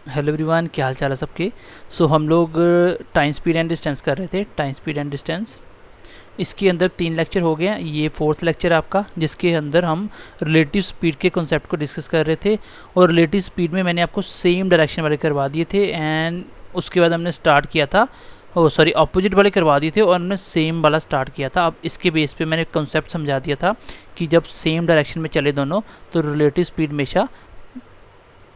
Hello everyone, क्या हाल चाल है सबके। हम लोग टाइम स्पीड एंड डिस्टेंस कर रहे थे। टाइम स्पीड एंड डिस्टेंस इसके अंदर 3 लेक्चर हो गए हैं। ये 4th लेक्चर आपका, जिसके अंदर हम रिलेटिव स्पीड के कॉन्सेप्ट को डिस्कस कर रहे थे। और रिलेटिव स्पीड में मैंने आपको सेम डायरेक्शन वाले करवा दिए थे एंड उसके बाद हमने स्टार्ट किया था, ऑपोजिट वाले करवा दिए थे और हमने सेम वाला स्टार्ट किया था। अब इसके बेस पे मैंने कॉन्सेप्ट समझा दिया था कि जब सेम डायरेक्शन में चले दोनों तो रिलेटिव स्पीड हमेशा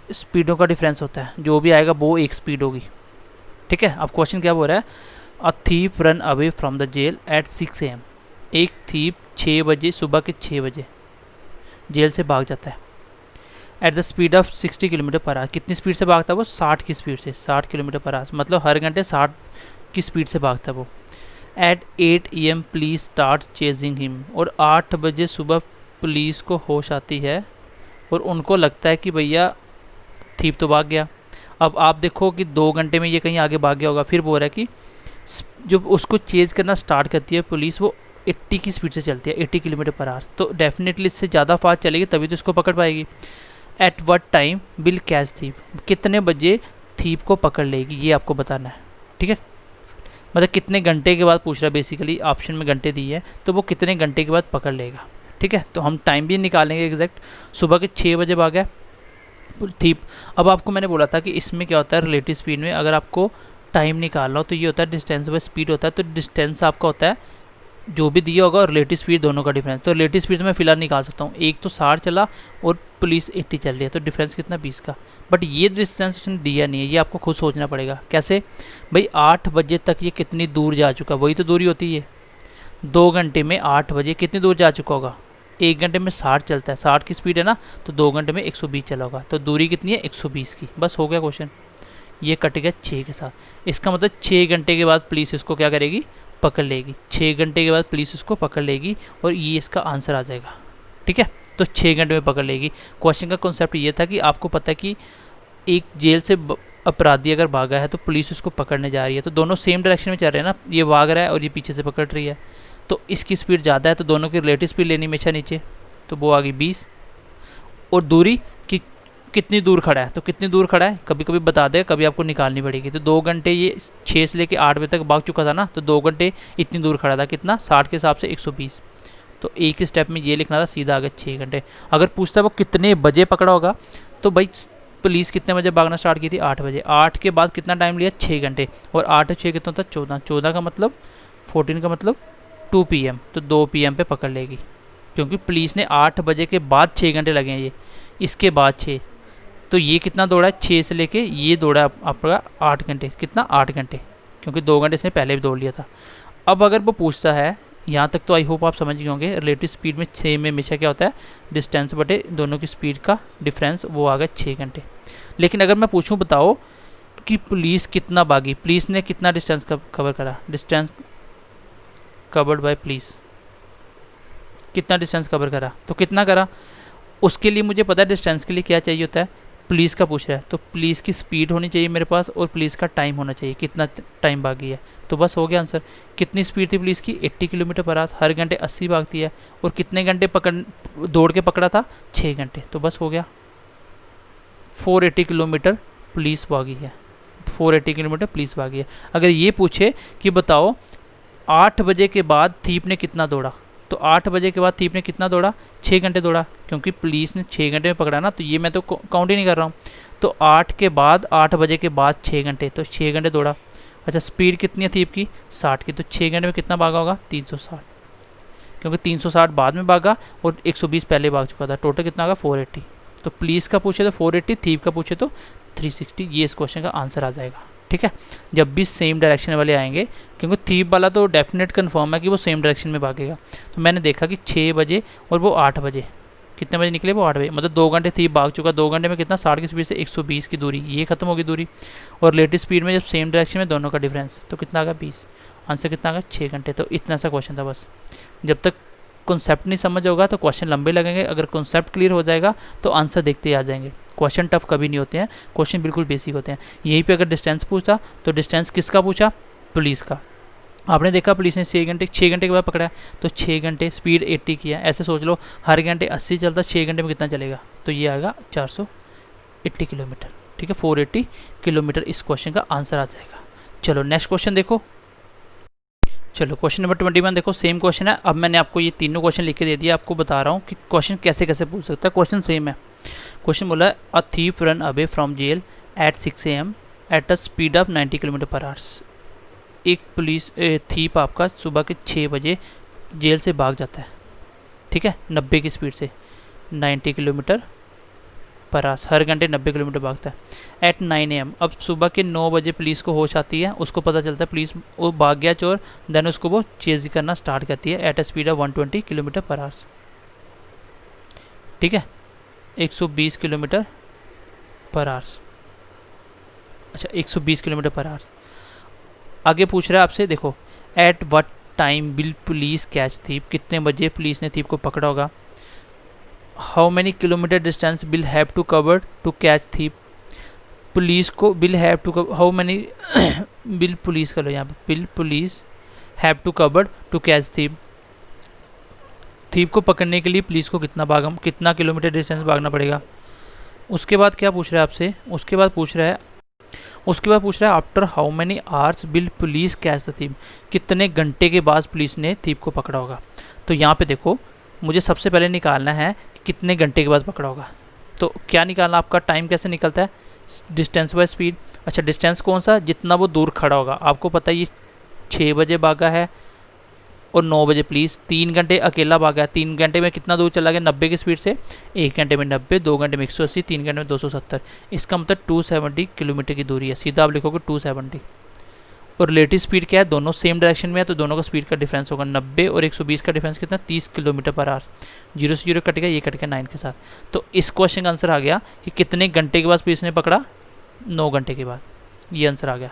स्पीडों का डिफरेंस होता है, जो भी आएगा वो एक स्पीड होगी। ठीक है। अब क्वेश्चन क्या बोल रहा है, a thief run away from the jail at 6 AM। एक थीप 6 बजे, सुबह के 6 बजे जेल से भाग जाता है at the speed of 60 kilometre per hour. कितनी स्पीड से भागता है वो? 60 की स्पीड से, 60 किलोमीटर पर आवर, मतलब हर घंटे 60 की स्पीड से भागता है वो। At 8 AM police start chasing him. और 8 बजे सुबह पुलिस को होश आती है और उनको लगता है कि भैया थीप तो भाग गया। अब आप देखो कि 2 घंटे में ये कहीं आगे भाग गया होगा। फिर बोल रहा है कि जब उसको चेज करना स्टार्ट करती है पुलिस, वो 80 की स्पीड से चलती है, 80 किलोमीटर पर आवर। तो डेफिनेटली इससे ज़्यादा फास्ट चलेगी तभी तो इसको पकड़ पाएगी। At what time will catch thief. कितने बजे थीप को पकड़ लेगी, ये आपको बताना है। ठीक है, मतलब कितने घंटे के बाद पूछ रहा है। बेसिकली ऑप्शन में घंटे दी है तो वो कितने घंटे के बाद पकड़ लेगा। ठीक है, तो हम टाइम भी निकालेंगे एग्जैक्ट। सुबह के 6 बजे भागा थीप। अब आपको मैंने बोला था कि इसमें क्या होता है, रिलेटिव स्पीड में अगर आपको टाइम निकालना हो तो ये होता है डिस्टेंस बाय स्पीड होता है। तो डिस्टेंस आपका होता है जो भी दिया होगा और रिलेटिव स्पीड दोनों का डिफरेंस। तो रिलेटिव स्पीड में फिलहाल निकाल सकता हूँ। एक तो 60 चला और पुलिस 80 चल रही है, तो डिफरेंस कितना, 20 का। बट ये डिस्टेंस उसने दिया नहीं है, ये आपको खुद सोचना पड़ेगा। कैसे भाई, 8 बजे तक ये कितनी दूर जा चुका, वही तो दूरी होती है। 2 घंटे में 8 बजे कितनी दूर जा चुका होगा? 1 घंटे में 60 चलता है, 60 की स्पीड है ना, तो 2 घंटे में 120 चला होगा। तो दूरी कितनी है? 120 की। बस हो गया क्वेश्चन। ये कट गया 6 के साथ। इसका मतलब 6 घंटे के बाद पुलिस इसको क्या करेगी, पकड़ लेगी। 6 घंटे के बाद पुलिस इसको पकड़ लेगी और ये इसका आंसर आ जाएगा। ठीक है, तो 6 घंटे में पकड़ लेगी। क्वेश्चन का कॉन्सेप्ट ये था कि आपको पता है कि एक जेल से अपराधी अगर भागा है तो पुलिस उसको पकड़ने जा रही है, तो दोनों सेम डायरेक्शन में चल रहे हैं ना। ये भाग रहा है और ये पीछे से पकड़ रही है, तो इसकी स्पीड ज़्यादा है तो दोनों की रिलेटिव स्पीड लेनी हमेशा नीचे। तो वो आ गई 20। और दूरी कि कितनी दूर खड़ा है, तो कितनी दूर खड़ा है कभी कभी बता दे, कभी आपको निकालनी पड़ेगी। तो 2 घंटे ये 6 से लेकर 8 बजे तक भाग चुका था ना, तो 2 घंटे इतनी दूर खड़ा था, कितना, 60 के हिसाब से 120। तो एक ही स्टेप में ये लिखना था, सीधा आ गया 6 घंटे। अगर पूछता है वो कितने बजे पकड़ा होगा, तो भाई पुलिस कितने बजे भागना स्टार्ट की थी? 8 बजे। 8 के बाद कितना टाइम लिया? 6 घंटे। और 8 और 6 कितना होता है? 14। 14 का मतलब 14 का मतलब 2 PM, तो 2 PM पे पकड़ लेगी, क्योंकि पुलिस ने 8 बजे के बाद 6 घंटे लगे हैं ये, इसके बाद 6। तो ये कितना दौड़ा है? 6 से लेके ये दौड़ा है आपका 8 घंटे। कितना? 8 घंटे, क्योंकि 2 घंटे इसने पहले भी दौड़ लिया था। अब अगर वो पूछता है, यहाँ तक तो आई होप आप समझ गए होंगे, रिलेटिव स्पीड में 6 में हमेशा क्या होता है, डिस्टेंस बटे दोनों की स्पीड का डिफरेंस, वो आ गया 6 घंटे। लेकिन अगर मैं पूछूं बताओ कि पुलिस कितना भागी, पुलिस ने कितना डिस्टेंस कवर करा, डिस्टेंस कवर्ड बाय पुलिस, कितना डिस्टेंस कवर करा, तो कितना करा, उसके लिए मुझे पता है डिस्टेंस के लिए क्या चाहिए होता है, पुलिस का पूछ रहा है। तो पुलिस की स्पीड होनी चाहिए मेरे पास और पुलिस का टाइम होना चाहिए, कितना टाइम भागी है। तो बस हो गया आंसर। कितनी स्पीड थी पुलिस की? 80 किलोमीटर पर आवर, हर घंटे 80 भागती है। और कितने घंटे पकड़ दौड़ के पकड़ा था? 6 घंटे। तो बस हो गया, 480 किलोमीटर पुलिस भागी है, 480 किलोमीटर पुलिस भागी है। अगर ये पूछे कि बताओ 8 बजे के बाद थीप ने कितना दौड़ा, तो 8 बजे के बाद थीप ने कितना दौड़ा? 6 घंटे दौड़ा, क्योंकि पुलिस ने 6 घंटे में पकड़ा ना, तो ये मैं तो काउंट ही नहीं कर रहा हूँ। तो 8 के बाद, 8 बजे के बाद 6 घंटे, तो 6 घंटे दौड़ा। अच्छा, स्पीड कितनी है थीप की? 60 की। तो 6 घंटे में कितना भागा होगा? 360, क्योंकि 360 बाद में भागा और 120 पहले भाग चुका था। टोटल कितना होगा? 480। तो पुलिस का पूछे तो 480, थीप का पूछे तो 360। ये इस क्वेश्चन का आंसर आ जाएगा। ठीक है, जब भी सेम डायरेक्शन वाले आएंगे, क्योंकि थीप वाला तो डेफिनेट कन्फर्म है कि वो सेम डायरेक्शन में भागेगा। तो मैंने देखा कि 6 बजे और वो 8 बजे, कितने बजे निकले वो? 8 बजे, मतलब 2 घंटे थीप भाग चुका। 2 घंटे में कितना? 60 की स्पीड से 120 की दूरी, ये खत्म होगी दूरी। और रिलेटिव स्पीड में जब सेम डायरेक्शन में दोनों का डिफरेंस, तो कितना आ गया? 20। आंसर कितना आ गया? 6 घंटे। तो इतना सा क्वेश्चन था बस। जब तक कॉन्सेप्ट नहीं समझ होगा तो क्वेश्चन लंबे लगेंगे, अगर कॉन्सेप्ट क्लियर हो जाएगा तो आंसर देखते ही आ जाएंगे। क्वेश्चन टफ कभी नहीं होते हैं, क्वेश्चन बिल्कुल बेसिक होते हैं। यहीं पे अगर डिस्टेंस पूछा तो डिस्टेंस किसका पूछा? पुलिस का। आपने देखा पुलिस ने 6 घंटे के बाद पकड़ा है, तो 6 घंटे स्पीड 80 की है। ऐसे सोच लो, हर घंटे 80 चलता, 6 घंटे में कितना चलेगा? तो ये आएगा 480 किलोमीटर। ठीक है, 480 किलोमीटर इस क्वेश्चन का आंसर आ जाएगा। चलो नेक्स्ट क्वेश्चन देखो। चलो क्वेश्चन नंबर 21 देखो, सेम क्वेश्चन है। अब मैंने आपको ये तीनों क्वेश्चन लिख के दे दिया, आपको बता रहा हूँ कि क्वेश्चन कैसे कैसे पूछ सकता है। क्वेश्चन सेम है। क्वेश्चन बोला है a thief run away from jail at 6 AM at a speed of 90 kilometre per hours. एक पुलिस थीप आपका सुबह के 6 बजे जेल से भाग जाता है, ठीक है, 90 की स्पीड से, 90 किलोमीटर पर आवर्स, हर घंटे 90 किलोमीटर भागता है। एट 9 AM, अब सुबह के 9 बजे पुलिस को होश आती है, उसको पता चलता है पुलिस वो भाग गया चोर, देन उसको वो चेज करना स्टार्ट करती है eight a speed of 120 kilometre per hours, ठीक है, 120 किलोमीटर पर आवर्स। अच्छा 120 किलोमीटर पर आवर्स। आगे पूछ रहा है आपसे, देखो at what time will police catch thief, कितने बजे पुलिस ने थीप को पकड़ा होगा। How many kilometre distance will have to cover to catch thief, police को will have to how many will police कर लो यहाँ पे, will police have to cover to catch thief, thief को पकड़ने के लिए पुलिस को कितना किलोमीटर डिस्टेंस भागना पड़ेगा। उसके बाद क्या पूछ रहा है आपसे, उसके बाद पूछ रहा है after how many hours will police catch the thief, कितने घंटे के बाद पुलिस ने थीप को पकड़ा होगा। तो यहाँ पे देखो मुझे सबसे पहले निकालना है कितने घंटे के बाद पकड़ा होगा। तो क्या निकालना, आपका टाइम कैसे निकलता है, डिस्टेंस बाय स्पीड। अच्छा डिस्टेंस कौन सा, जितना वो दूर खड़ा होगा। आपको पता है ये 6 बजे भागा है और 9 बजे पुलिस, 3 घंटे अकेला भागा है, 3 घंटे में कितना दूर चला गया 90 की स्पीड से, 1 घंटे में 90, 2 घंटे में 180, 3 घंटे में 270, इसका मतलब 270 किलोमीटर की दूरी है। सीधा आप लिखोगे 270। और रिलेटिव स्पीड क्या है, दोनों सेम डायरेक्शन में है तो दोनों का स्पीड का डिफरेंस होगा 90 और 120 का डिफरेंस कितना, 30 किलोमीटर पर आवर। 0 से 0 कट गया, ये कट गया 9 के साथ। तो इस क्वेश्चन का आंसर आ गया कि कितने घंटे के बाद पुलिस ने पकड़ा, 9 घंटे के बाद, ये आंसर आ गया।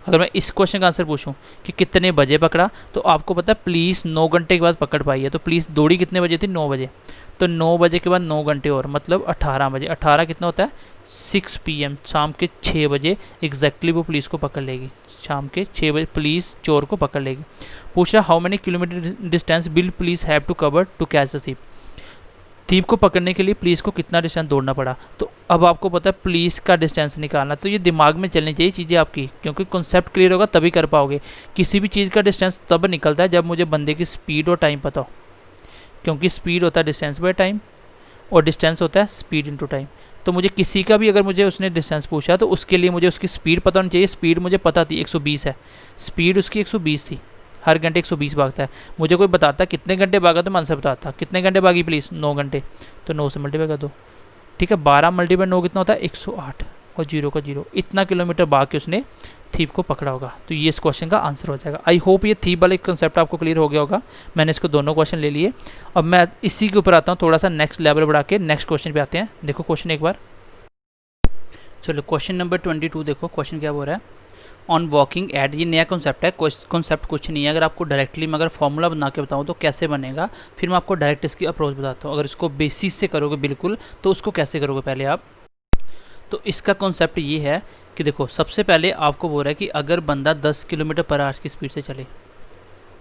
अगर मैं इस क्वेश्चन का आंसर पूछूं कि कितने बजे पकड़ा, तो आपको पता है पुलिस 9 घंटे के बाद पकड़ पाई है। तो पुलिस दौड़ी कितने बजे थी, 9 बजे, तो 9 बजे के बाद 9 घंटे और, मतलब 18 बजे। 18 कितना होता है, 6 PM, शाम के 6 बजे एग्जैक्टली वो पुलिस को पकड़ लेगी। शाम के 6 बजे पुलिस चोर को पकड़ लेगी। पूछ रहा how many kilometre distance will police have to cover to catch the thief, thief को पकड़ने के लिए पुलिस को कितना डिस्टेंस दौड़ना पड़ा। तो अब आपको पता है पुलिस का डिस्टेंस निकालना, तो ये दिमाग में चलनी चाहिए चीज़ें आपकी, क्योंकि कॉन्सेप्ट क्लियर होगा तभी कर पाओगे। किसी भी चीज़ का डिस्टेंस तब निकलता है जब मुझे बंदे की स्पीड और टाइम पता हो, क्योंकि स्पीड होता है डिस्टेंस बाय टाइम और डिस्टेंस होता है स्पीड इनटू टाइम। तो मुझे किसी का भी अगर मुझे उसने डिस्टेंस पूछा तो उसके लिए मुझे उसकी स्पीड पता होनी चाहिए। स्पीड मुझे पता थी 120 है, स्पीड उसकी 120 थी, हर घंटे 120 भागता है। मुझे कोई बताता कितने घंटे भागा तो मैं आंसर बताता, कितने घंटे भागी पुलिस, 9 घंटे, तो 9 से मल्टीप्लाई कर दो, ठीक है। 12 मल्टीप्लाई 9 कितना होता है, 108, और 0 का 0, इतना किलोमीटर भाग के उसने थीप को पकड़ा होगा। तो ये इस क्वेश्चन का आंसर हो जाएगा। आई होप ये थीप वाला कंसेप्ट आपको क्लियर हो गया होगा। मैंने इसको दोनों क्वेश्चन ले लिए। अब मैं इसी के ऊपर आता हूँ, थोड़ा सा नेक्स्ट लेवल बढ़ा के नेक्स्ट क्वेश्चन पे आते हैं। देखो क्वेश्चन एक बार, चलो क्वेश्चन नंबर 22 देखो। क्वेश्चन क्या बोल रहा है, ऑन वॉकिंग एड, ये नया कॉन्सेप्ट है, कॉन्सेप्ट कुछ नहीं है। अगर आपको डायरेक्टली मैं अगर फॉर्मूला बना के बताऊँ तो कैसे बनेगा, फिर मैं आपको डायरेक्ट इसकी अप्रोच बताता हूँ। अगर इसको बेसिस से करोगे बिल्कुल, तो उसको कैसे करोगे पहले आप। तो इसका कॉन्सेप्ट ये है कि देखो सबसे पहले आपको बोल रहा है कि अगर बंदा 10 किलोमीटर पर आवर्स की स्पीड से चले,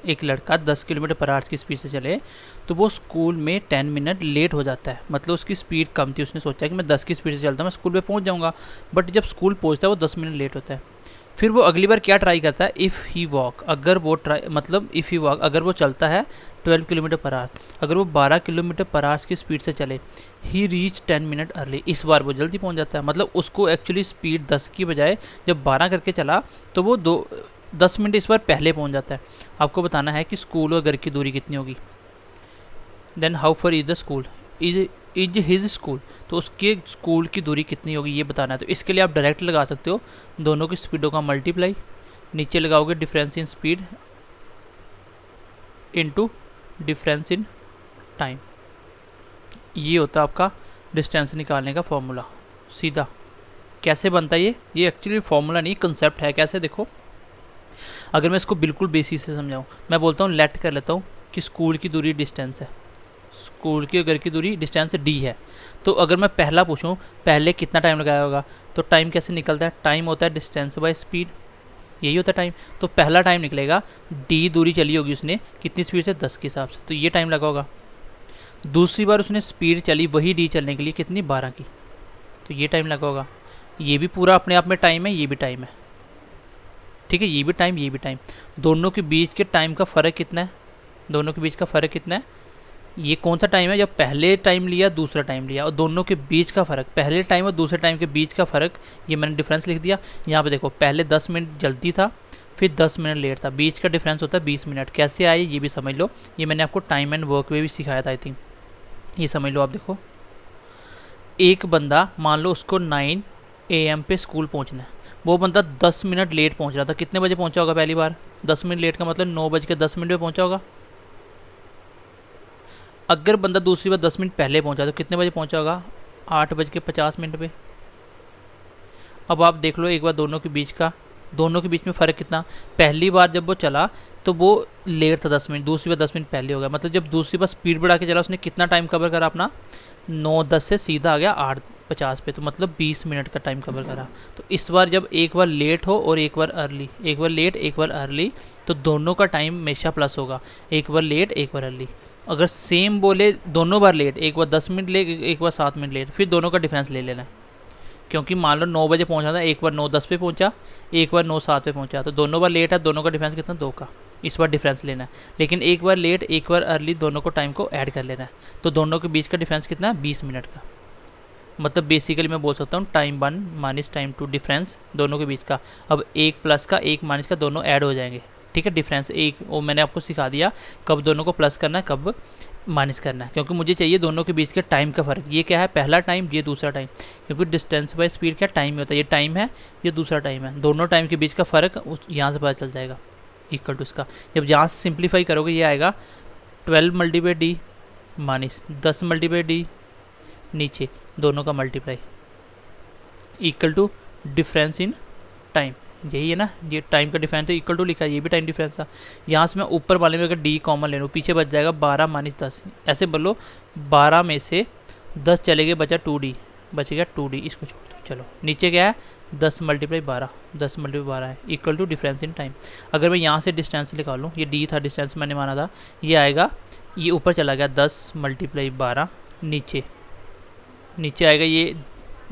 एक लड़का 10 किलोमीटर पर आवर्स की स्पीड से चले, तो वो स्कूल में 10 मिनट लेट हो जाता है। मतलब उसकी स्पीड कम थी, उसने सोचा कि मैं 10 की स्पीड से चलता हूँ, मैं स्कूल पे पहुँच जाऊँगा। बट जब स्कूल पहुँचता है वो 10 मिनट लेट होता है। फिर वो अगली बार क्या ट्राई करता है, इफ़ ही वॉक, अगर वो इफ़ ही वॉक, अगर वो चलता है 12 किलोमीटर पर आवर, अगर वो 12 किलोमीटर पर आवर की स्पीड से चले, ही रीच 10 मिनट अर्ली, इस बार वो जल्दी पहुंच जाता है। मतलब उसको एक्चुअली स्पीड 10 की बजाय जब 12 करके चला तो वो 10 मिनट इस बार पहले पहुंच जाता है। आपको बताना है कि स्कूल और घर की दूरी कितनी होगी। Then how far is the school, is his school, तो उसके स्कूल की दूरी कितनी होगी ये बताना है। तो इसके लिए आप डायरेक्ट लगा सकते हो दोनों की स्पीडों का मल्टीप्लाई, नीचे लगाओगे difference in speed into difference in time, ये होता है आपका डिस्टेंस निकालने का फॉर्मूला। सीधा कैसे बनता है ये एक्चुअली फॉर्मूला नहीं, कंसेप्ट है। कैसे देखो, अगर मैं इसको बिल्कुल बेसिक से समझाऊँ, मैं बोलता हूँ लेट कर लेता हूँ कि स्कूल की दूरी डिस्टेंस है, स्कूल की घर की दूरी डिस्टेंस डी है। तो अगर मैं पहला पूछूं पहले कितना टाइम लगाया होगा, तो टाइम कैसे निकलता है, टाइम होता है डिस्टेंस बाय स्पीड, यही होता है टाइम। तो पहला टाइम निकलेगा, डी दूरी चली होगी उसने कितनी स्पीड से, 10 के हिसाब से, तो ये टाइम लगा होगा। दूसरी बार उसने स्पीड चली वही डी चलने के लिए कितनी, 12 की, तो ये टाइम लगा होगा। ये भी पूरा अपने आप में टाइम है, ये भी टाइम है, ठीक है, ये भी टाइम, ये भी टाइम। दोनों के बीच के टाइम का फ़र्क कितना है, दोनों के बीच का फ़र्क कितना है, ये कौन सा टाइम है, जब पहले टाइम लिया दूसरा टाइम लिया, और दोनों के बीच का फ़र्क, पहले टाइम और दूसरे टाइम के बीच का फ़र्क, ये मैंने डिफरेंस लिख दिया। यहाँ पे देखो, पहले 10 मिनट जल्दी था, फिर 10 मिनट लेट था, बीच का डिफरेंस होता है 20 मिनट। कैसे आए ये भी समझ लो, ये मैंने आपको टाइम एंड वर्क में भी सिखाया था आई थिंक, ये समझ लो आप। देखो, एक बंदा मान लो उसको 9 AM पे स्कूल पहुंचना है, वो बंदा 10 मिनट लेट पहुंच रहा था, कितने बजे पहुंचा होगा पहली बार, 10 मिनट लेट का मतलब 9:10 पे पहुंचा होगा। अगर बंदा दूसरी बार 10 मिनट पहले पहुंचा तो कितने बजे पहुंचा होगा, 8:50 पे। अब आप देख लो एक बार दोनों के बीच का, दोनों के बीच में फ़र्क कितना, पहली बार जब वो चला तो वो लेट था 10 मिनट, दूसरी बार 10 मिनट पहले हो गया, मतलब जब दूसरी बार स्पीड बढ़ा के चला उसने कितना टाइम कवर करा अपना, 9:10 से सीधा आ गया 8:50 पे, तो मतलब 20 मिनट का टाइम कवर करा। तो इस बार जब एक बार लेट हो और एक बार अर्ली, एक बार लेट एक बार अर्ली, तो दोनों का टाइम हमेशा प्लस होगा, एक बार लेट एक बार अर्ली। अगर सेम बोले दोनों बार लेट, एक बार 10 मिनट लेट एक बार 7 मिनट लेट, फिर दोनों का डिफरेंस ले लेना है। क्योंकि मान लो 9 बजे पहुंचा था, एक बार 9:10 पे पहुंचा, एक बार 9:07 पे पहुंचा, तो दोनों बार लेट है, दोनों का डिफरेंस कितना, 2 का, इस बार डिफरेंस लेना है। लेकिन एक बार लेट एक बार अर्ली, दोनों को टाइम को ऐड कर लेना है, तो दोनों के बीच का डिफरेंस कितना है, 20 मिनट का। मतलब बेसिकली मैं बोल सकता हूँ टाइम 1 माइनस टाइम 2 डिफरेंस दोनों के बीच का। अब एक प्लस का एक माइनस का दोनों ऐड हो जाएंगे, ठीक है, डिफरेंस एक, वो मैंने आपको सिखा दिया कब दोनों को प्लस करना है कब माइनस करना है, क्योंकि मुझे चाहिए दोनों के बीच के टाइम का फ़र्क, ये क्या है, पहला टाइम, ये दूसरा टाइम, क्योंकि डिस्टेंस बाय स्पीड क्या टाइम में होता है, ये टाइम है ये दूसरा टाइम है, दोनों टाइम के बीच का फ़र्क उस यहाँ से पता चल जाएगा, इक्वल टू इसका। जब यहाँ से सिंप्लीफाई करोगे ये आएगा 12 multiply D minus 10 multiply D, नीचे दोनों का multiply, equal to difference in time, यही है ना, ये टाइम का डिफरेंस है, इक्वल टू लिखा है, ये भी टाइम डिफरेंस था। यहाँ से मैं ऊपर वाले में अगर डी कॉमन ले लूँ, पीछे बच जाएगा 12 माइनस 10, ऐसे बोलो 12 में से 10 चले गए, बचा 2D, बच गया 2D, इसको छोड़ दो। चलो नीचे क्या है, 10 मल्टीप्लाई 12, 10 मल्टीप्लाई 12 है, equal to difference in time. अगर मैं यहाँ से डिस्टेंस निकालूँ, ये डी था डिस्टेंस मैंने माना था, ये आएगा, ये ऊपर चला गया 10 मल्टीप्लाई 12, नीचे आएगा ये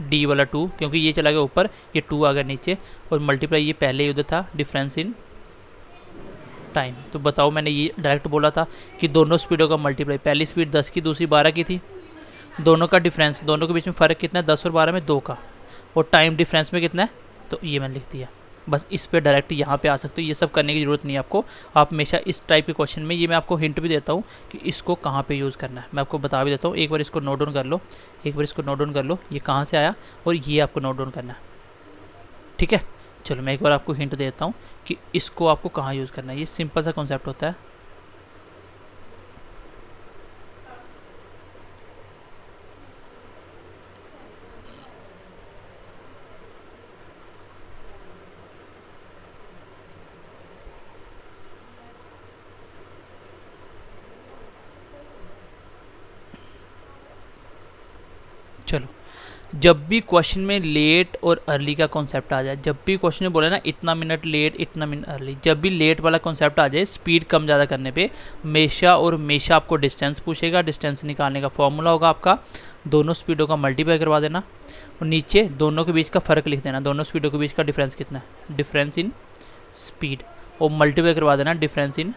डी वाला 2, क्योंकि ये चला गया ऊपर, ये 2 आ गया नीचे, और मल्टीप्लाई ये पहले उधर था डिफरेंस इन टाइम। तो बताओ, मैंने ये डायरेक्ट बोला था कि दोनों स्पीडों का मल्टीप्लाई, पहली स्पीड 10 की दूसरी 12 की थी, दोनों का डिफरेंस, दोनों के बीच में फ़र्क कितना है, 10 और 12 में 2 का, और टाइम डिफरेंस में कितना है, तो ये मैंने लिख दिया। बस इस पे डायरेक्ट यहाँ पे आ सकते हो, ये सब करने की ज़रूरत नहीं है आपको। आप हमेशा इस टाइप के क्वेश्चन में, ये मैं आपको हिंट भी देता हूँ कि इसको कहाँ पे यूज़ करना है, मैं आपको बता भी देता हूँ। एक बार इसको नोट डाउन कर लो, एक बार इसको नोट डाउन कर लो, ये कहाँ से आया और ये आपको नोट डाउन करना है, ठीक है। चलो मैं एक बार आपको हिंट देता हूँ कि इसको आपको कहाँ यूज़ करना है। ये सिंपल सा कॉन्सेप्ट होता है, चलो जब भी क्वेश्चन में लेट और अर्ली का कॉन्सेप्ट आ जाए, जब भी क्वेश्चन में बोले ना इतना मिनट लेट इतना मिनट अर्ली, जब भी लेट वाला कॉन्सेप्ट आ जाए स्पीड कम ज़्यादा करने पे हमेशा और हमेशा आपको डिस्टेंस पूछेगा। डिस्टेंस निकालने का फॉर्मूला होगा आपका, दोनों स्पीडों का मल्टीप्लाई करवा देना और नीचे दोनों के बीच का फ़र्क लिख देना, दोनों स्पीडों के बीच का डिफरेंस कितना है, डिफरेंस इन स्पीड, और मल्टीप्लाई करवा देना डिफरेंस इन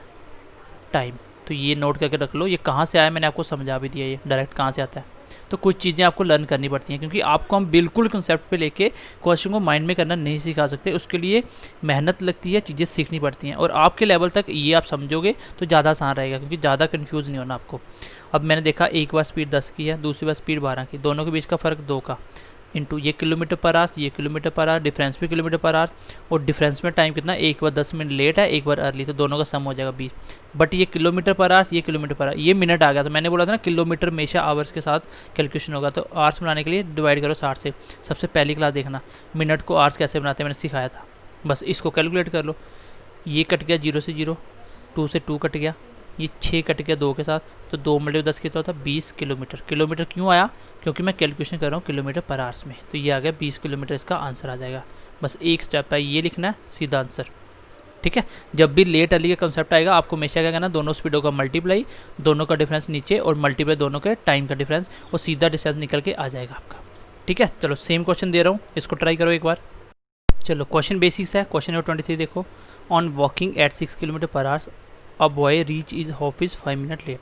टाइम। तो ये नोट करके रख लो। ये कहाँ से आया मैंने आपको समझा भी दिया, ये डायरेक्ट कहाँ से आता है। तो कुछ चीज़ें आपको लर्न करनी पड़ती हैं, क्योंकि आपको हम बिल्कुल कंसेप्ट पे लेके क्वेश्चन को माइंड में करना नहीं सिखा सकते, उसके लिए मेहनत लगती है, चीज़ें सीखनी पड़ती हैं। और आपके लेवल तक ये आप समझोगे तो ज़्यादा आसान रहेगा, क्योंकि ज़्यादा कन्फ्यूज़ नहीं होना आपको। अब मैंने देखा एक बार स्पीड 10 की है, दूसरी बार स्पीड 12 की, दोनों के बीच का फ़र्क 2 का, इंटू ये किलोमीटर पर आवर, ये किलोमीटर पर आवर, डिफरेंस भी किलोमीटर पर आवर, और डिफरेंस में टाइम कितना, एक बार 10 मिनट लेट है एक बार अर्ली, तो दोनों का सम हो जाएगा 20। बट ये किलोमीटर पर आवर्स, ये किलोमीटर पर आवर, ये मिनट आ गया, तो मैंने बोला था ना किलोमीटर हमेशा आवर्स के साथ कैलकुलेशन होगा, तो आवर्स बनाने के लिए डिवाइड करो 60 से। सबसे पहली क्लास देखना मिनट को आवर्स कैसे बनाते हैं, मैंने सिखाया था, बस इसको कैलकुलेट कर लो। ये कट गया 0 से 0, 2 से 2 कट गया, ये 6 कट गया 2 के साथ, तो 2 × 10 कितना होता है 20 किलोमीटर। किलोमीटर क्यों आया, क्योंकि मैं कैलकुलेशन कर रहा हूँ किलोमीटर पर आवर्स में, तो ये आ गया 20 किलोमीटर, इसका आंसर आ जाएगा। बस एक स्टेप है, ये लिखना है, सीधा आंसर, ठीक है। जब भी लेट अर्ली का कंसेप्ट आएगा आपको हमेशा क्या करना, दोनों स्पीडों का मल्टीप्लाई, दोनों का डिफरेंस नीचे और मल्टीप्लाई दोनों के टाइम का डिफरेंस, और सीधा डिस्टेंस निकल के आ जाएगा आपका। ठीक है, चलो सेम क्वेश्चन दे रहा हूँ, इसको ट्राई करो एक बार। चलो क्वेश्चन बेसिक्स है, क्वेश्चन नंबर 23 देखो। On walking at 6 kilometre per hours a boy reach his office 5 minute late.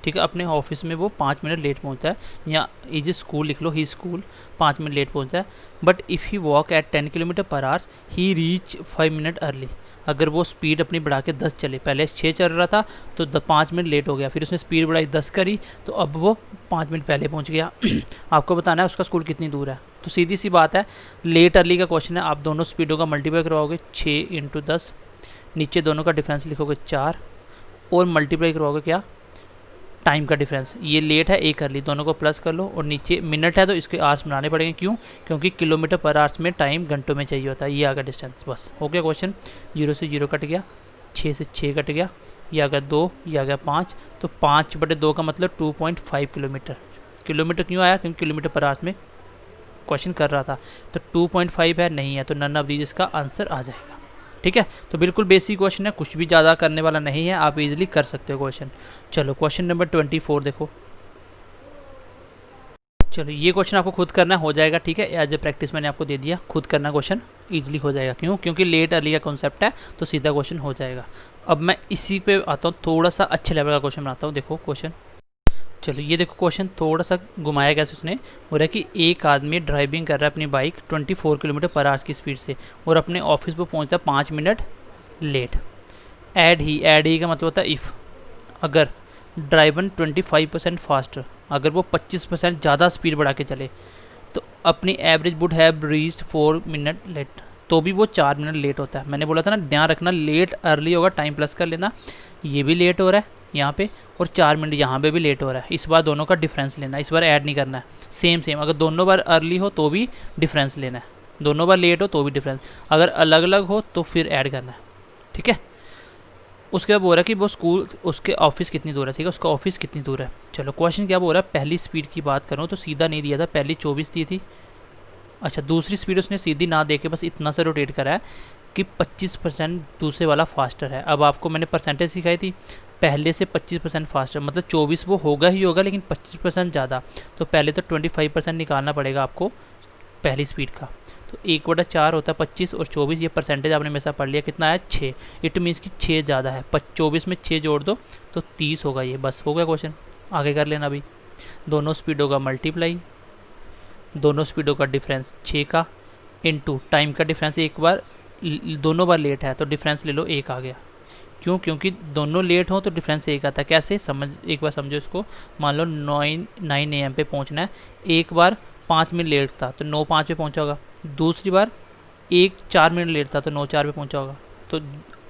ठीक है, अपने ऑफिस में वो 5 मिनट लेट पहुंचा है, या इज स्कूल लिख लो, ही स्कूल 5 मिनट लेट पहुंचा है। But if he walk at 10 kilometre per hours he reach 5 minute early. अगर वो स्पीड अपनी बढ़ा के 10 चले, पहले 6 चल रहा था तो 5 मिनट लेट हो गया, फिर उसने स्पीड बढ़ाई 10 करी तो अब वो 5 मिनट पहले पहुंच गया। आपको बताना है उसका स्कूल कितनी दूर है। तो सीधी सी बात है, लेट अर्ली का क्वेश्चन है, आप दोनों स्पीडों का मल्टीप्लाई करवाओगे 6 × 10, नीचे दोनों का डिफरेंस लिखोगे 4 और मल्टीप्लाई करवाओगे क्या, टाइम का डिफरेंस। ये लेट है, एक अर्ली, दोनों को प्लस कर लो और नीचे मिनट है तो इसके आवर्स बनाने पड़ेंगे। क्यों? क्योंकि किलोमीटर पर आवर्स में टाइम घंटों में चाहिए होता है। ये आ गया डिस्टेंस, बस हो गया क्वेश्चन। 0 से 0 कट गया, 6 से 6 कट गया, ये आ गया 2, ये आ गया 5, तो 5/2 का मतलब 2.5 किलोमीटर। किलोमीटर क्यों आया? क्योंकि किलोमीटर पर आवर्स में क्वेश्चन कर रहा था। तो 2.5 है, नहीं है, तो नन ऑफ दीज इसका आंसर आ जाएगा। ठीक है, तो बिल्कुल बेसिक क्वेश्चन है, कुछ भी ज़्यादा करने वाला नहीं है, आप इजीली कर सकते हो क्वेश्चन। चलो क्वेश्चन नंबर 24 देखो। चलो ये क्वेश्चन आपको खुद करना हो जाएगा, ठीक है, एज ए प्रैक्टिस मैंने आपको दे दिया, खुद करना क्वेश्चन इजीली हो जाएगा। क्यों? क्योंकि लेट अर्ली का कॉन्सेप्ट है तो सीधा क्वेश्चन हो जाएगा। अब मैं इसी पे आता हूँ, थोड़ा सा अच्छे लेवल का क्वेश्चन बनाता हूँ। देखो क्वेश्चन, चलो ये देखो क्वेश्चन, थोड़ा सा घुमाया गया उसने। हो रहा है कि एक आदमी ड्राइविंग कर रहा है अपनी बाइक 24 किलोमीटर पर आवर्स की स्पीड से और अपने ऑफिस पर पहुंचता 5 मिनट लेट। ऐड ही का मतलब होता है इफ़, अगर ड्राइवर 25% फास्टर, अगर वो 25% ज़्यादा स्पीड बढ़ा के चले तो अपनी average would have reached 4 minute late, तो भी वो 4 मिनट लेट होता है। मैंने बोला था ना, ध्यान रखना, लेट अर्ली होगा, टाइम प्लस कर लेना। ये भी लेट हो रहा है यहाँ पे और 4 मिनट यहाँ पे भी लेट हो रहा है। इस बार दोनों का डिफरेंस लेना है, इस बार ऐड नहीं करना है। सेम अगर दोनों बार अर्ली हो तो भी डिफरेंस लेना है, दोनों बार लेट हो तो भी डिफरेंस, अगर अलग अलग हो तो फिर ऐड करना है। ठीक है, उसके बाद बोल रहा है कि वो स्कूल, उसके ऑफिस कितनी दूर है। ठीक है, उसका ऑफिस कितनी दूर है। चलो क्वेश्चन क्या बोल रहा है, पहली स्पीड की बात करूँ तो सीधा नहीं दिया था, पहली 24 दी थी। अच्छा, दूसरी स्पीड उसने सीधी ना दे के बस इतना सा रोटेट करा है कि 25% दूसरे वाला फास्टर है। अब आपको मैंने परसेंटेज सिखाई थी, पहले से 25% फास्टर, मतलब 24 वो होगा ही होगा लेकिन 25% ज़्यादा, तो पहले तो 25% निकालना पड़ेगा आपको पहली स्पीड का। तो 1/4 होता है 25 और 24, ये परसेंटेज आपने मेरे साथ पढ़ लिया, कितना है 6। इट मीन्स कि 6 ज़्यादा है, 24 में 6 जोड़ दो तो 30 होगा। ये बस हो गया क्वेश्चन, आगे कर लेना। अभी दोनों स्पीडों का मल्टीप्लाई, दोनों स्पीडों का डिफरेंस 6 का, इनटू टाइम का डिफरेंस, एक बार दोनों बार लेट है तो डिफरेंस ले लो 1 आ गया। क्यों? क्योंकि दोनों लेट हो तो डिफरेंस 1 आता है। कैसे? समझ, एक बार समझो इसको। मान लो 9 AM पे पहुंचना है, एक बार 5 मिनट लेट था तो 9:05 पे पहुंचा होगा, दूसरी बार 4 मिनट लेट था तो 9:04 पे पहुंचा होगा। तो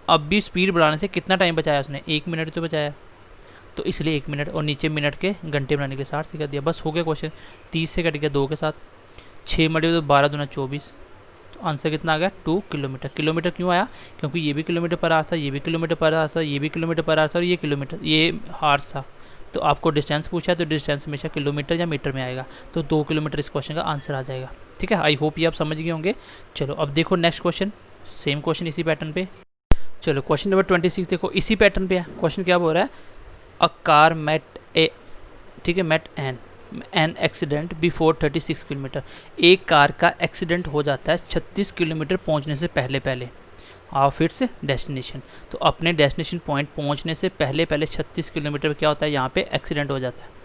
अब भी स्पीड बढ़ाने से कितना टाइम बचाया उसने? 1 मिनट तो बचाया, तो इसलिए 1 मिनट, और नीचे मिनट के घंटे बनाने के लिए 60 से कर दिया, बस हो गया क्वेश्चन। 30 से कट गया 2 के साथ, 6 मल्टीप्लाई तो 12 दूना 24, तो आंसर कितना आ गया? 2 किलोमीटर। किलोमीटर क्यों आया? क्योंकि ये भी किलोमीटर पर आवर्स था, ये भी किलोमीटर पर आवर्स था, ये भी किलोमीटर पर आवर्स था और ये किलोमीटर, ये हार्स था। तो आपको डिस्टेंस पूछा है तो डिस्टेंस हमेशा किलोमीटर या मीटर में आएगा, तो 2 किलोमीटर इस क्वेश्चन का आंसर आ जाएगा। ठीक है, आई होप ये आप समझ गए होंगे। चलो अब देखो नेक्स्ट क्वेश्चन, सेम क्वेश्चन इसी पैटर्न पे। चलो क्वेश्चन नंबर 26 देखो, इसी पैटर्न पे है। क्वेश्चन क्या बोल रहा है, अ कार मेट ए, ठीक है, met an accident before 36 kilometre. एक कार का एक्सीडेंट हो जाता है 36 किलोमीटर पहुंचने से पहले पहले ऑफ इट्स डेस्टिनेशन। तो अपने डेस्टिनेशन पॉइंट पहुंचने से पहले पहले 36 किलोमीटर पे क्या होता है, यहाँ पे एक्सीडेंट हो जाता है।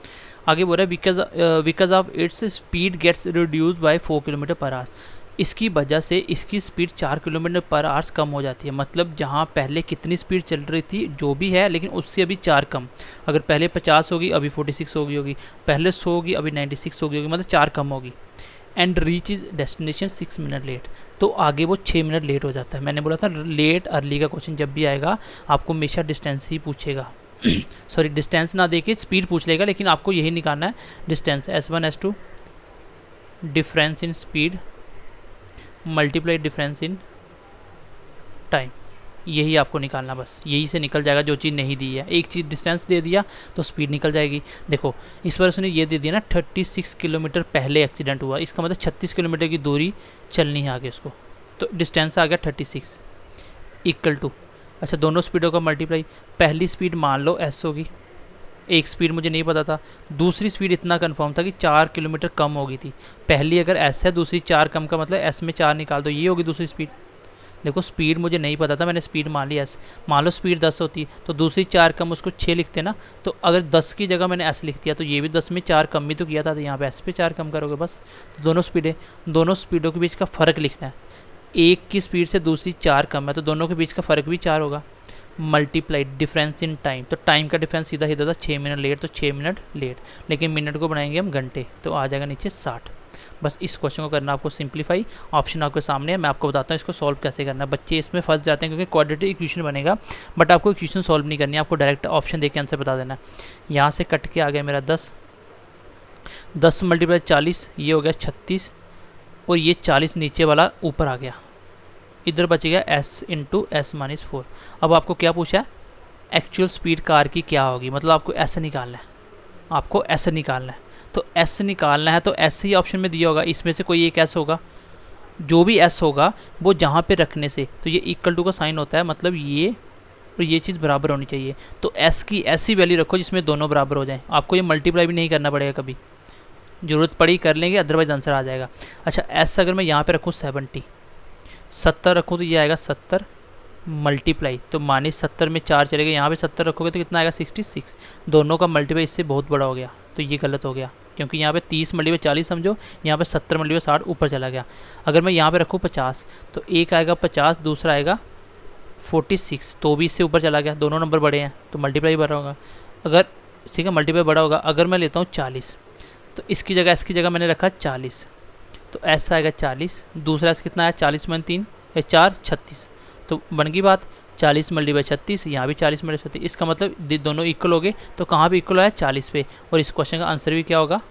आगे बोल रहा है because of its speed gets reduced by 4 kilometre per hours. इसकी वजह से इसकी स्पीड 4 किलोमीटर पर आवर्स कम हो जाती है। मतलब जहाँ पहले कितनी स्पीड चल रही थी जो भी है, लेकिन उससे अभी 4 कम। अगर पहले 50 होगी अभी 46 होगी, पहले 100 होगी अभी 96 होगी, मतलब 4 कम होगी। And reach his destination 6 minute late, तो आगे वो 6 मिनट लेट हो जाता है। मैंने बोला था लेट अर्ली का क्वेश्चन जब भी आएगा आपको हमेशा डिस्टेंस ही पूछेगा। सॉरी, डिस्टेंस ना देके स्पीड पूछ लेगा, लेकिन आपको यही निकालना है distance. S1 S2 difference in speed multiply difference in time, यही आपको निकालना, बस यही से निकल जाएगा जो चीज़ नहीं दी है। एक चीज़ डिस्टेंस दे दिया तो स्पीड निकल जाएगी। देखो इस बार उसने ये दे दिया ना 36 किलोमीटर पहले एक्सीडेंट हुआ, इसका मतलब 36 किलोमीटर की दूरी चलनी है आगे उसको, तो डिस्टेंस आ गया 36 इक्वल टू, अच्छा दोनों स्पीडों का मल्टीप्लाई, पहली स्पीड मान लो S होगी, एक स्पीड मुझे नहीं पता था, दूसरी स्पीड इतना कंफर्म था कि 4 किलोमीटर कम हो गई थी। पहली अगर एस है, दूसरी 4 कम का मतलब एस में 4 निकाल दो, ये होगी दूसरी स्पीड। देखो स्पीड मुझे नहीं पता था, मैंने स्पीड मान ली एस। मान लो स्पीड 10 होती तो दूसरी 4 कम उसको 6 लिखते ना, तो अगर 10 की जगह मैंने एस लिख दिया तो ये भी 10 में 4 कम भी तो किया था, तो यहाँ पे एस पे 4 कम करोगे बस। तो दोनों स्पीडों के बीच का फ़र्क लिखना है। एक की स्पीड से दूसरी 4 कम है तो दोनों के बीच का फ़र्क भी 4 होगा। मल्टीप्लाइड डिफरेंस इन टाइम, तो टाइम का डिफरेंस सीधा सीधा था 6 मिनट लेट, तो 6 मिनट लेट, लेकिन मिनट को बनाएंगे हम घंटे, तो आ जाएगा नीचे 60। बस इस क्वेश्चन को करना आपको सिंप्लीफाई। ऑप्शन आपके सामने है, मैं आपको बताता हूँ इसको सॉल्व कैसे करना है। बच्चे इसमें फंस जाते हैं क्योंकि क्वाड्रेटिक इक्वेशन बनेगा, बट आपको इक्वेशन सॉल्व नहीं करनी है, आपको डायरेक्ट ऑप्शन देके आंसर बता देना है। यहाँ से कट के आ गया मेरा 10 मल्टीप्लाई 40, ये हो गया 36, और ये 40 नीचे वाला ऊपर आ गया, इधर बच गया s इंटू एस माइनस 4। अब आपको क्या पूछा है, एक्चुअल स्पीड कार की क्या होगी, मतलब आपको s निकालना है, आपको s निकालना है। तो s निकालना है तो s ही ऑप्शन में दिया होगा, इसमें से कोई एक s होगा, जो भी s होगा वो जहाँ पे रखने से, तो ये इक्वल टू का साइन होता है, मतलब ये और ये चीज़ बराबर होनी चाहिए। तो s की ऐसी वैल्यू रखो जिसमें दोनों बराबर हो जाएं, आपको ये मल्टीप्लाई भी नहीं करना पड़ेगा कभी, ज़रूरत पड़ी कर लेंगे, अदरवाइज आंसर आ जाएगा। अच्छा s अगर मैं यहाँ पे रखूँ 70 रखूँ तो ये आएगा 70 मल्टीप्लाई, तो -70 में 4 चलेगा, यहाँ पे 70 रखोगे तो कितना आएगा 66। दोनों का मल्टीप्लाई इससे बहुत बड़ा हो गया, तो ये गलत हो गया, क्योंकि यहाँ पे 30 मल्टीप्लाई 40 समझो, यहाँ पे 70 मल्टीप्लाई 60 ऊपर चला गया। अगर मैं यहाँ पे रखूँ 50, तो एक आएगा 50, दूसरा आएगा 46, तो भी इससे ऊपर चला गया, दोनों नंबर बड़े हैं तो मल्टीप्लाई बड़ा होगा। अगर ठीक है मल्टीप्लाई बड़ा होगा, अगर मैं लेता हूँ 40, तो इसकी जगह इसकी जगह मैंने रखा 40, तो एस आएगा 40, दूसरा एस कितना है 40 में 3 या 4 36, तो बन गई बात 40 मल्टीप्लाई 36, यहाँ भी 40 मल्टीप्लाई 36, इसका मतलब दोनों इक्वल हो गए, तो कहाँ पे इक्वल आया 40 पे, और इस क्वेश्चन का आंसर भी क्या होगा,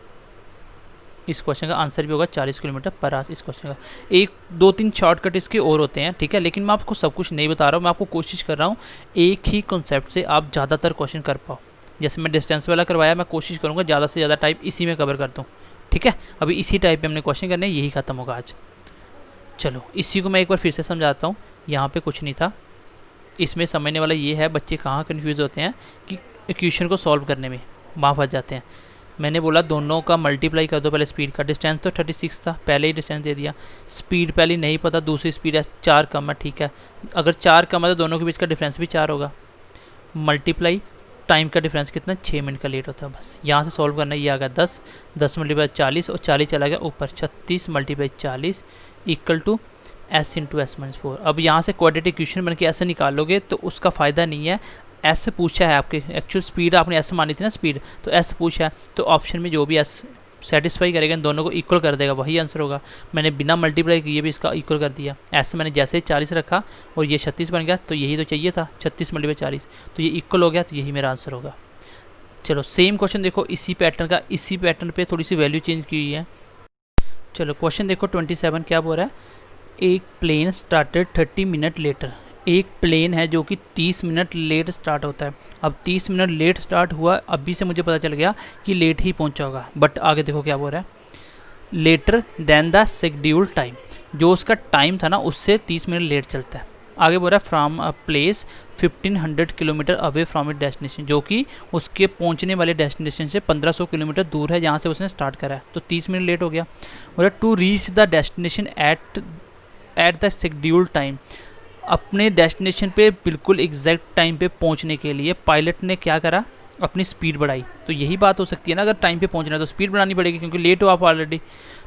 इस क्वेश्चन का आंसर भी होगा 40 किलोमीटर पर आवर। इस क्वेश्चन का 1-2-3 शॉर्टकट इसके और होते हैं, ठीक है, लेकिन मैं आपको सब कुछ नहीं बता रहा हूँ, मैं आपको कोशिश कर रहा हूँ एक ही कॉन्सेप्ट से आप ज़्यादातर क्वेश्चन कर पाओ। जैसे मैं डिस्टेंस वाला करवाया, मैं कोशिश करूँगा ज़्यादा से ज़्यादा टाइप इसी में कवर कर दूँ, ठीक है। अभी इसी टाइप में हमने क्वेश्चन करने, यही खत्म होगा आज। चलो इसी को मैं एक बार फिर से समझाता हूँ, यहाँ पे कुछ नहीं था, इसमें समझने वाला ये है, बच्चे कहाँ कन्फ्यूज़ होते हैं कि इक्वेशन को सॉल्व करने में वहाँ फंस जाते हैं। मैंने बोला दोनों का मल्टीप्लाई कर दो पहले स्पीड का, डिस्टेंस तो 36 था, पहले ही डिस्टेंस दे दिया, स्पीड पहले नहीं पता, दूसरी स्पीड है 4 कम है, ठीक है, अगर 4 कम है तो दोनों के बीच का डिफरेंस भी 4 होगा, मल्टीप्लाई टाइम का डिफरेंस कितना 6 मिनट का लेट होता है, बस यहाँ से सॉल्व करना। ये आ गया 10 मल्टीप्लाई 40 और 40 चला गया ऊपर, 36 multiply 40 equal to s into S minus 4। अब यहाँ से क्वाड्रेटिक इक्वेशन बन के ऐसे निकालोगे तो उसका फ़ायदा नहीं है। s पूछा है आपके, एक्चुअल स्पीड आपने s मानी थी ना स्पीड, तो s पूछा है, तो ऑप्शन में जो भी s सेटिस्फाई करेगा इन दोनों को इक्वल कर देगा, वही आंसर होगा। मैंने बिना मल्टीप्लाई किए भी इसका इक्वल कर दिया, s मैंने जैसे 40 रखा और ये 36 बन गया, तो यही तो चाहिए था, 36 मल्टीप्लाई 40, तो ये इक्वल हो गया, तो यही मेरा आंसर होगा। चलो सेम क्वेश्चन देखो, इसी पैटर्न का, इसी पैटर्न पे थोड़ी सी वैल्यू चेंज की हुई है। चलो क्वेश्चन देखो 27 क्या बोल रहा है, एक प्लेन स्टार्टेड 30 मिनट लेटर। एक प्लेन है जो कि 30 मिनट लेट स्टार्ट होता है। अब 30 मिनट लेट स्टार्ट हुआ, अभी से मुझे पता चल गया कि लेट ही पहुंचा होगा, बट आगे देखो क्या बोल रहा है, later than the schedule time, जो उसका टाइम था ना उससे 30 मिनट लेट चलता है। आगे बोल रहा है from a place 1500 kilometre away from it destination, जो कि उसके पहुंचने वाले डेस्टिनेशन से 1500 किलोमीटर दूर है जहाँ से उसने स्टार्ट करा है, तो 30 मिनट लेट हो गया। बोल रहा to reach the destination at the schedule time, अपने डेस्टिनेशन पे बिल्कुल एग्जैक्ट टाइम पे पहुंचने के लिए पायलट ने क्या करा, अपनी स्पीड बढ़ाई। तो यही बात हो सकती है ना, अगर टाइम पे पहुंचना है तो स्पीड बढ़ानी पड़ेगी, क्योंकि लेट हो आप ऑलरेडी,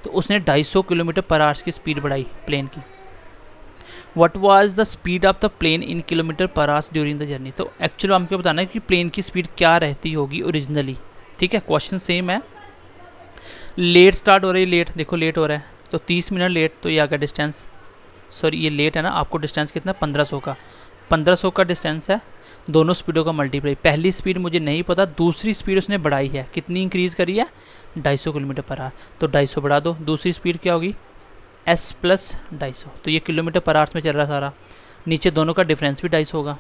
तो उसने 250 किलोमीटर पर आवर्स की स्पीड बढ़ाई प्लेन की। What was the speed of the plane in kilometre per hours during the journey, तो एक्चुअली हमको बताना है कि प्लेन की स्पीड क्या रहती होगी ओरिजिनली, ठीक है। क्वेश्चन सेम है, लेट स्टार्ट हो रही है, लेट देखो लेट हो रहा है, तो 30 मिनट लेट, तो ये आ गया डिस्टेंस, सॉरी ये लेट है ना, आपको डिस्टेंस कितना 1500 का, 1500 का डिस्टेंस है, दोनों स्पीडों का मल्टीप्लाई, पहली स्पीड मुझे नहीं पता, दूसरी स्पीड उसने बढ़ाई है, कितनी इंक्रीज़ करी है 250 किलोमीटर पर आवर, तो 250 बढ़ा दो, दूसरी स्पीड क्या होगी s प्लस 250, तो ये किलोमीटर पर आवर्स में चल रहा सारा, नीचे दोनों का डिफरेंस भी 250 होगा,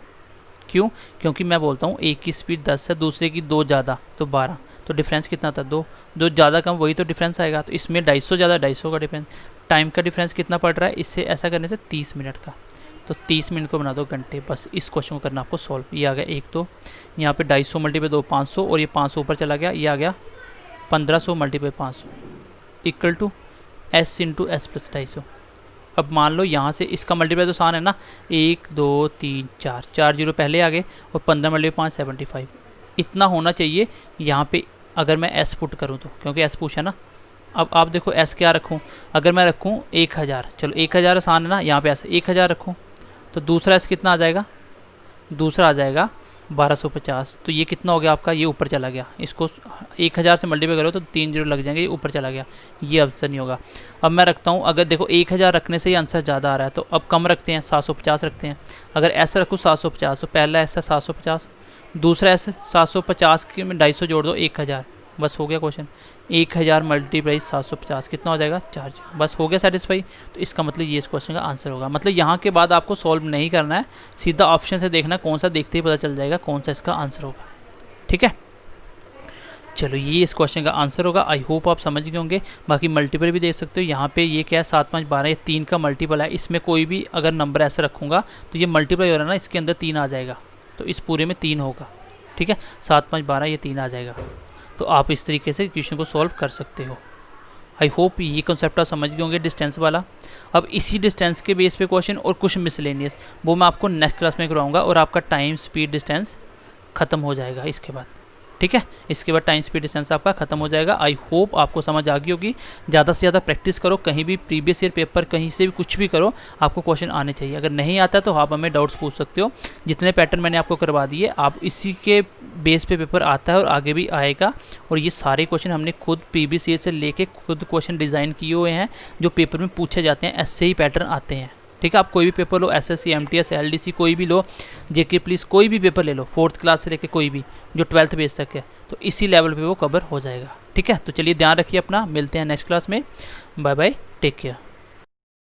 क्यों, क्योंकि मैं बोलता हूँ एक की स्पीड 10 है, दूसरे की 2 ज़्यादा तो 12, तो डिफरेंस कितना था 2, जो ज़्यादा कम वही तो डिफरेंस आएगा, तो इसमें 250 ज़्यादा 250 का डिफरेंस, टाइम का डिफरेंस कितना पड़ रहा है इससे, ऐसा करने से 30 मिनट का, तो 30 मिनट को बना दो घंटे। बस इस क्वेश्चन को करना आपको सॉल्व। ये आ गया एक, तो यहाँ पे 250 मल्टीप्लाई 2 500 और ये 500 ऊपर चला गया, ये आ गया 1500 multiply 500 equal to s into S plus 250। अब मान लो यहाँ से इसका मल्टीप्लाई तो आसान है ना, 1 2 3 4, 4 जीरो पहले आ गए और 15 मल्टीप्लाई 5 75 इतना होना चाहिए यहाँ पे अगर मैं s पुट करूँ तो, क्योंकि s पूछा ना। अब आप देखो s क्या रखूँ, अगर मैं रखूँ 1000, चलो 1000 आसान है ना, यहाँ पे s 1000 रखूँ तो दूसरा s कितना आ जाएगा, दूसरा आ जाएगा 1250। तो ये कितना हो गया आपका, ये ऊपर चला गया। इसको 1000 से मल्टीप्लाई करो तो 3 जीरो लग जाएंगे, ये ऊपर चला गया, ये आंसर नहीं होगा। अब मैं रखता हूँ, अगर देखो 1000 रखने से ये आंसर ज़्यादा आ रहा है तो अब कम रखते हैं, 750 रखते हैं। अगर ऐसा रखूँ 750 तो पहला ऐसा 750, दूसरा ऐसे 750 के में 250 जोड़ दो 1000, बस हो गया क्वेश्चन। 1000 मल्टीप्लाई 750 कितना हो जाएगा, 4, बस हो गया सेटिस्फाई। तो इसका मतलब ये इस क्वेश्चन का आंसर होगा। मतलब यहाँ के बाद आपको सॉल्व नहीं करना है, सीधा ऑप्शन से देखना कौन सा, देखते ही पता चल जाएगा कौन सा इसका आंसर होगा। ठीक है, चलो ये इस क्वेश्चन का आंसर होगा। आई होप आप समझ गए होंगे। बाकी मल्टीपल भी देख सकते हो, यहाँ पे ये क्या है 7 5 12, ये 3 का मल्टीपल है। इसमें कोई भी अगर नंबर ऐसे रखूँगा तो ये मल्टीप्लाई हो रहा है ना, इसके अंदर 3 आ जाएगा, तो इस पूरे में 3 होगा। ठीक है, 7 5 12 ये 3 आ जाएगा। तो आप इस तरीके से क्वेश्चन को सॉल्व कर सकते हो। आई होप ये कॉन्सेप्ट आप समझ गए होंगे डिस्टेंस वाला। अब इसी डिस्टेंस के बेस पे क्वेश्चन और कुछ मिसलेनियस वो मैं आपको नेक्स्ट क्लास में करवाऊंगा और आपका टाइम स्पीड डिस्टेंस ख़त्म हो जाएगा इसके बाद। ठीक है, इसके बाद टाइम स्पीड डिस्टेंस आपका खत्म हो जाएगा। आई होप आपको समझ आ गई होगी। ज़्यादा से ज़्यादा प्रैक्टिस करो, कहीं भी प्रीवियस ईयर पेपर कहीं से भी कुछ भी करो, आपको क्वेश्चन आने चाहिए। अगर नहीं आता तो आप हमें डाउट्स पूछ सकते हो। जितने पैटर्न मैंने आपको करवा दिए आप इसी के बेस पे पेपर आता है और आगे भी आएगा। और ये सारे क्वेश्चन हमने खुद प्रीवियस ईयर से लेके खुद क्वेश्चन डिज़ाइन किए हुए हैं जो पेपर में पूछे जाते हैं, ऐसे ही पैटर्न आते हैं। ठीक है, आप कोई भी पेपर लो, एसएससी एमटीएस एलडीसी कोई भी लो, जेके पुलिस कोई भी पेपर ले लो, 4th क्लास से लेके कोई भी जो 12th बेस तक है, तो इसी लेवल पे वो कवर हो जाएगा। ठीक है, तो चलिए ध्यान रखिए अपना, मिलते हैं नेक्स्ट क्लास में। Bye bye, take care.